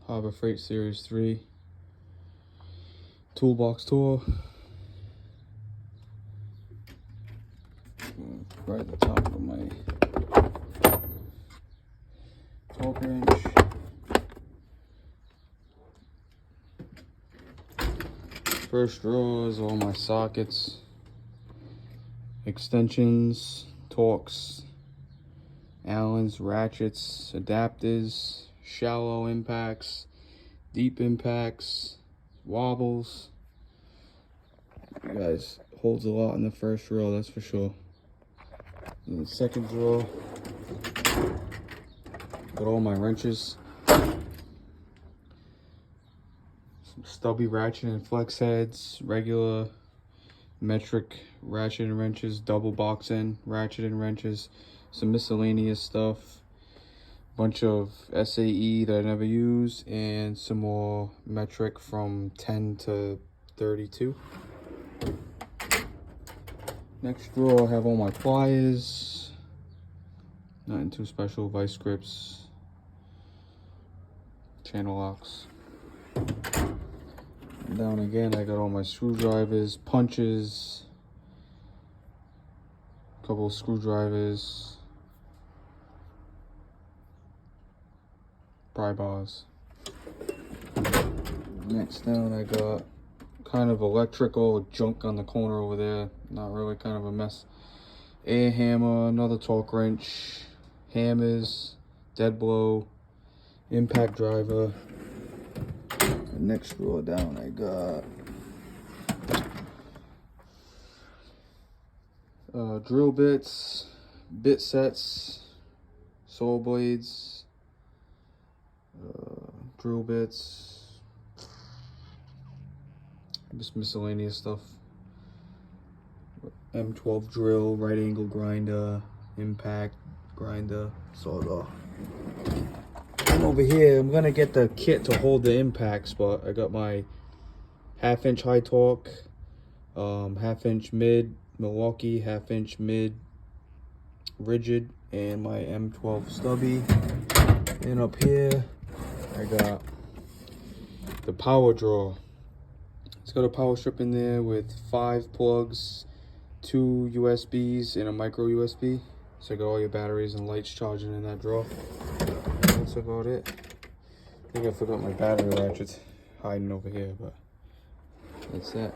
Harbor Freight Series 3 toolbox tool. Right at the top of my torque wrench. First drawer is all my sockets, extensions, torques, Allens, ratchets, adapters, shallow impacts, deep impacts, wobbles. You guys, holds a lot in the first row, that's for sure. In the second drawer, got all my wrenches. Some stubby ratchet and flex heads, regular metric ratchet and wrenches, double box end ratchet and wrenches, some miscellaneous stuff, bunch of SAE that I never use, and some more metric from 10 to 32. Next drawer, I have all my pliers, nothing too special, vice grips, channel locks. And down again, I got all my screwdrivers, punches, a couple of screwdrivers, pry bars. Next down, I got kind of electrical junk on the corner over there, not really, kind of a mess. Air hammer, another torque wrench, hammers, dead blow, impact driver. The next drawer down, I got drill bits, bit sets, saw blades, drill bits, just miscellaneous stuff. M12 drill, right angle grinder, impact grinder, sawzall. And over here, I'm gonna get the kit to hold the impacts, but I got my 1/2 inch high torque, 1/2 inch mid Milwaukee, 1/2 inch mid rigid, and my M12 stubby. And up here, I got the power drawer. It's got a power strip in there with 5 plugs, 2 USBs, and a micro USB. So you got all your batteries and lights charging in that drawer. That's about it. I think I forgot my battery ratchets hiding over here, but that's it.